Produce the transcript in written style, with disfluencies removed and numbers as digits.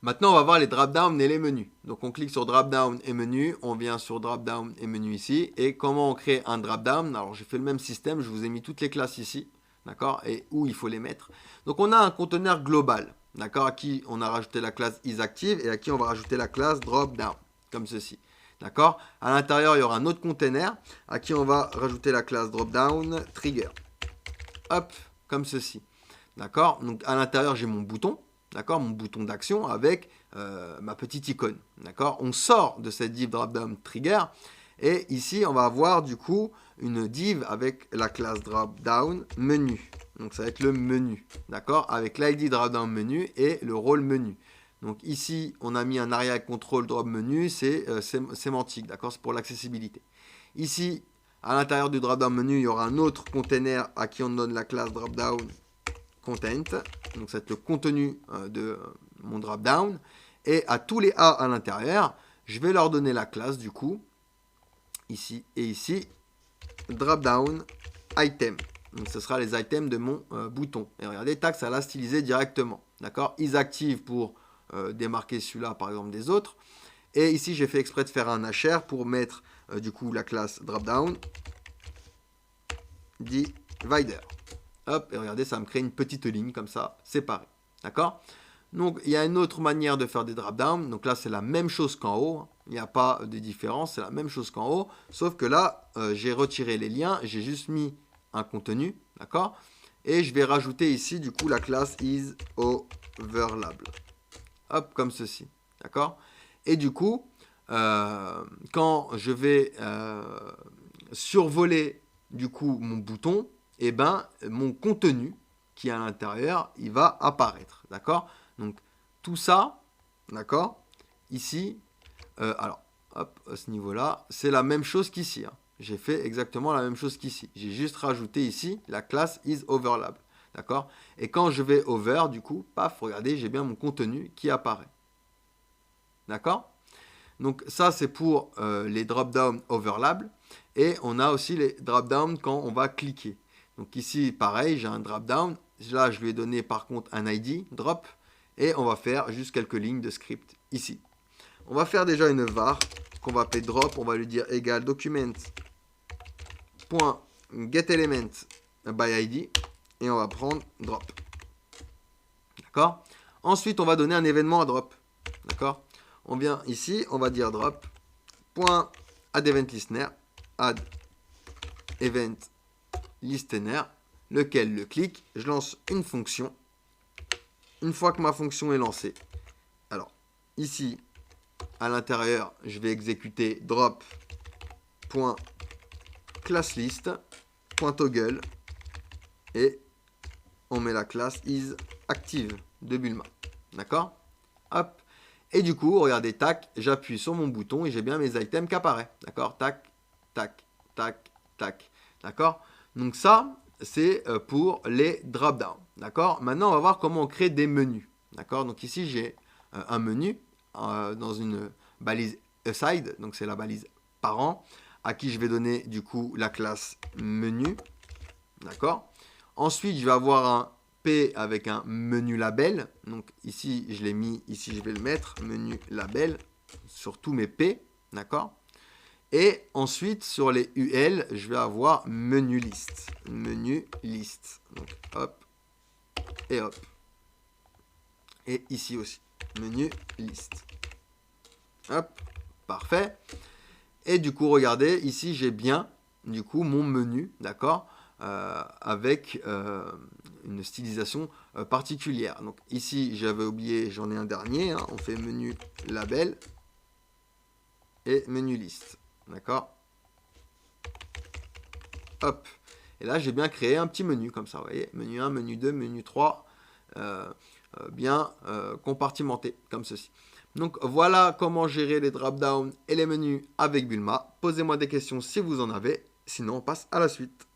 Maintenant, on va voir les drop-down et les menus. Donc, on clique sur drop-down et menu. On vient sur drop-down et menu ici. Et comment on crée un drop-down? Alors, j'ai fait le même système. Je vous ai mis toutes les classes ici. D'accord? Et où il faut les mettre. Donc, on a un conteneur global. D'accord? À qui on a rajouté la classe isActive et à qui on va rajouter la classe drop-down. Comme ceci. D'accord? À l'intérieur, il y aura un autre conteneur à qui on va rajouter la classe drop-down trigger. Hop, comme ceci. D'accord? Donc, à l'intérieur, j'ai mon bouton. D'accord, mon bouton d'action avec ma petite icône. D'accord, on sort de cette div dropdown trigger et ici on va avoir du coup une div avec la classe dropdown menu. Donc ça va être le menu, d'accord, avec l'id dropdown menu et le rôle menu. Donc ici on a mis un arrière control drop menu, c'est sémantique, d'accord, c'est pour l'accessibilité. Ici à l'intérieur du dropdown menu il y aura un autre container à qui on donne la classe dropdown content, donc c'est le contenu de mon drop-down, et à tous les A à l'intérieur, je vais leur donner la classe du coup, ici et ici, drop-down item. Donc ce sera les items de mon bouton. Et regardez, tac, ça l'a stylisé directement. D'accord, isActive pour démarquer celui-là par exemple des autres. Et ici, j'ai fait exprès de faire un HR pour mettre du coup la classe drop-down divider. Hop, et regardez, ça me crée une petite ligne comme ça, séparée. D'accord? Donc, il y a une autre manière de faire des drop-down. Donc là, c'est la même chose qu'en haut. Il n'y a pas de différence, c'est la même chose qu'en haut. Sauf que là, j'ai retiré les liens, j'ai juste mis un contenu. D'accord? Et je vais rajouter ici, du coup, la classe isOverlable. Hop, comme ceci. D'accord? Et du coup, quand je vais survoler, du coup, mon bouton, et ben mon contenu qui est à l'intérieur, il va apparaître. D'accord? Donc, tout ça, d'accord? Ici, alors, hop, à ce niveau-là, c'est la même chose qu'ici. Hein. J'ai fait exactement la même chose qu'ici. J'ai juste rajouté ici la classe isOverlable. D'accord? Et quand je vais over, du coup, paf, regardez, j'ai bien mon contenu qui apparaît. D'accord? Donc, ça, c'est pour les drop-down overlap. Et on a aussi les drop-down quand on va cliquer. Donc ici, pareil, j'ai un drop-down. Là, je lui ai donné par contre un ID, drop. Et on va faire juste quelques lignes de script ici. On va faire déjà une var qu'on va appeler drop. On va lui dire égal document.getElement by ID. Et on va prendre drop. D'accord? Ensuite, on va donner un événement à drop. D'accord? On vient ici, on va dire drop.addEventListener, add event listener, lequel le clique, je lance une fonction. Une fois que ma fonction est lancée, alors ici, à l'intérieur, je vais exécuter drop.classList.toggle et on met la classe isActive de Bulma. D'accord? Hop. Et du coup, regardez, tac, j'appuie sur mon bouton et j'ai bien mes items qui apparaissent. D'accord? Tac, tac, tac, tac. D'accord? Donc ça, c'est pour les drop-down. D'accord? Maintenant, on va voir comment on crée des menus. D'accord? Donc ici, j'ai un menu dans une balise aside. Donc c'est la balise parent à qui je vais donner du coup la classe menu. D'accord? Ensuite, je vais avoir un P avec un menu label. Donc ici, je l'ai mis, ici, je vais le mettre, menu label, sur tous mes P. D'accord? Et ensuite, sur les UL, je vais avoir menu liste. Menu liste. Donc, hop, et hop. Et ici aussi, menu liste. Hop, parfait. Et du coup, regardez, ici, j'ai bien, du coup, mon menu, d'accord, avec une stylisation particulière. Donc ici, j'avais oublié, j'en ai un dernier. Hein, on fait menu label et menu liste. D'accord? Hop. Et là, j'ai bien créé un petit menu comme ça. Vous voyez, menu 1, menu 2, menu 3, bien compartimenté comme ceci. Donc voilà comment gérer les drop-down et les menus avec Bulma. Posez-moi des questions si vous en avez. Sinon, on passe à la suite.